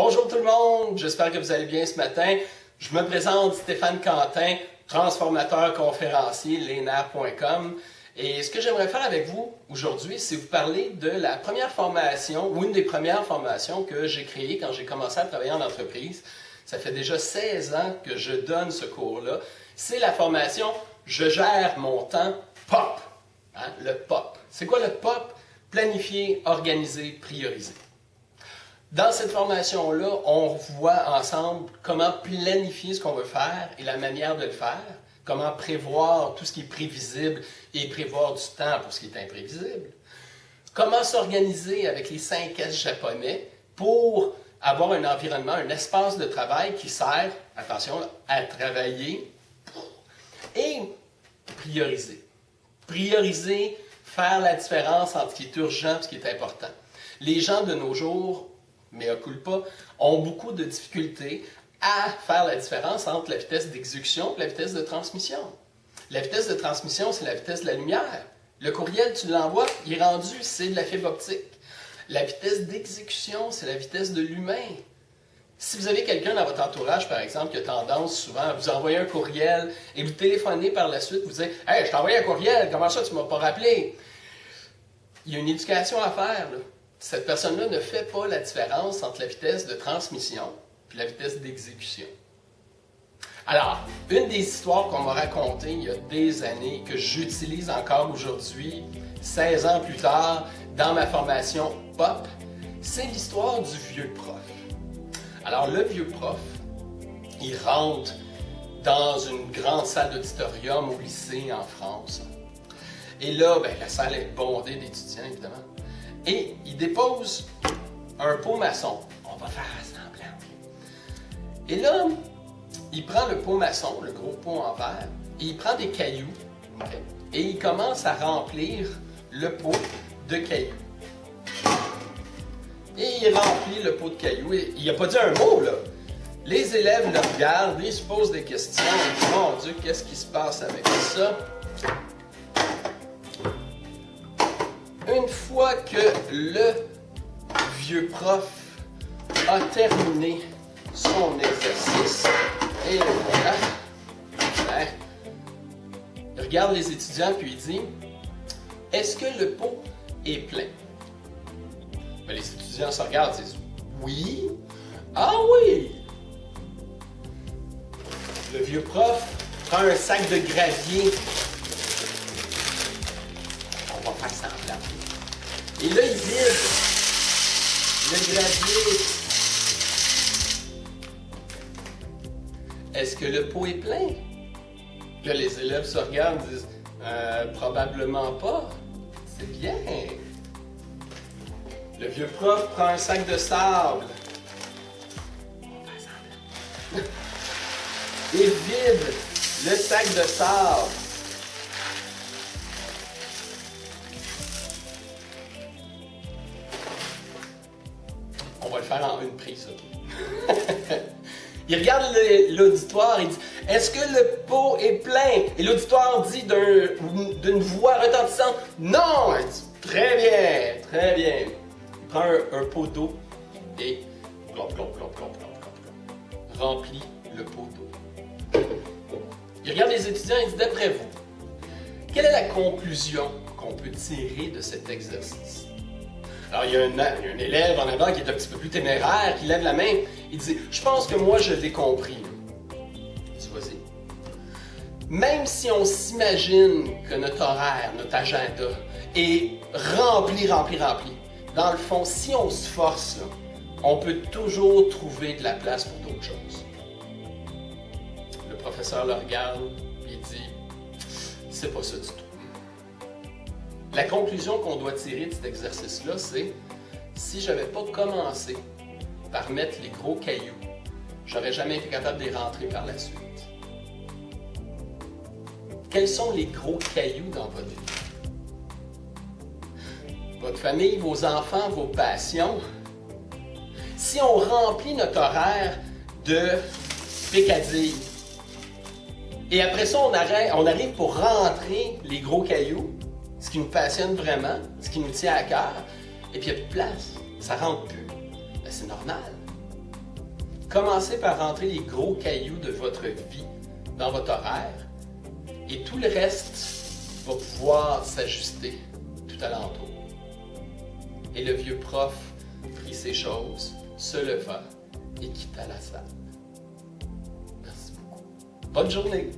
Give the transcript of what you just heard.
Bonjour tout le monde, j'espère que vous allez bien ce matin. Je me présente Stéphane Quentin, transformateur conférencier, lesner.com. Et ce que j'aimerais faire avec vous aujourd'hui, c'est vous parler de la première formation, ou une des premières formations que j'ai créées quand j'ai commencé à travailler en entreprise. Ça fait déjà 16 ans que je donne ce cours-là. C'est la formation « Je gère mon temps POP ». Le POP. C'est quoi le POP? Planifier, organiser, prioriser. Dans cette formation-là, on voit ensemble comment planifier ce qu'on veut faire et la manière de le faire, comment prévoir tout ce qui est prévisible et prévoir du temps pour ce qui est imprévisible, comment s'organiser avec les 5 S japonais pour avoir un environnement, un espace de travail qui sert, attention, à travailler et prioriser. Prioriser, faire la différence entre ce qui est urgent et ce qui est important. Les gens de nos jours, mea culpa, ont beaucoup de difficultés à faire la différence entre la vitesse d'exécution et la vitesse de transmission. La vitesse de transmission, c'est la vitesse de la lumière. Le courriel, tu l'envoies, il est rendu, c'est de la fibre optique. La vitesse d'exécution, c'est la vitesse de l'humain. Si vous avez quelqu'un dans votre entourage, par exemple, qui a tendance souvent à vous envoyer un courriel et vous téléphonez par la suite, vous dites « Hey, je t'ai envoyé un courriel, comment ça tu ne m'as pas rappelé? » Il y a une éducation à faire, là. Cette personne-là ne fait pas la différence entre la vitesse de transmission et la vitesse d'exécution. Alors, une des histoires qu'on m'a racontées il y a des années, que j'utilise encore aujourd'hui, 16 ans plus tard, dans ma formation POP, c'est l'histoire du vieux prof. Alors, le vieux prof, il rentre dans une grande salle d'auditorium au lycée en France. Et là, la salle est bondée d'étudiants, évidemment. Et il dépose un pot maçon. On va faire semblant. Et là, il prend le pot maçon, le gros pot en verre, et il prend des cailloux, et il commence à remplir le pot de cailloux. Et il remplit le pot de cailloux, et il n'a pas dit un mot, là. Les élèves le regardent, ils se posent des questions, ils disent « Mon Dieu, qu'est-ce qui se passe avec ça? » Une fois que le vieux prof a terminé son exercice, et voilà, il regarde les étudiants puis il dit « Est-ce que le pot est plein? » Les étudiants se regardent et disent « Oui, ah oui! » Le vieux prof prend un sac de gravier. On va faire semblant. Et là, il vide le gravier. Est-ce que le pot est plein? Là, les élèves se regardent et disent probablement pas. C'est bien. Le vieux prof prend un sac de sable. On va faire semblant. Et vide le sac de sable. On va le faire en une prise. Il regarde l'auditoire et dit « Est-ce que le pot est plein? » Et l'auditoire dit d'une voix retentissante « Non! » Il dit « Très bien, très bien. » Il prend un pot d'eau et plop, plop, plop, plop, plop, plop, remplit le pot d'eau. Il regarde les étudiants et dit « D'après vous, quelle est la conclusion qu'on peut tirer de cet exercice? » Alors, il y a un élève en avant qui est un petit peu plus téméraire, qui lève la main, il dit « Je pense que moi, je l'ai compris. » Il dit « Vas-y. » Même si on s'imagine que notre horaire, notre agenda est rempli, dans le fond, si on se force, là, on peut toujours trouver de la place pour d'autres choses. Le professeur le regarde et il dit « C'est pas ça du tout. » La conclusion qu'on doit tirer de cet exercice-là, c'est si je n'avais pas commencé par mettre les gros cailloux, j'aurais jamais été capable de les rentrer par la suite. Quels sont les gros cailloux dans votre vie? Votre famille, vos enfants, vos passions. Si on remplit notre horaire de pécadilles, et après ça, on arrive pour rentrer les gros cailloux, ce qui nous passionne vraiment, ce qui nous tient à cœur, et puis il n'y a plus de place, ça ne rentre plus. Ben, c'est normal. Commencez par rentrer les gros cailloux de votre vie dans votre horaire et tout le reste va pouvoir s'ajuster tout alentour. Et le vieux prof prit ces choses, se leva et quitta la salle. Merci beaucoup. Bonne journée!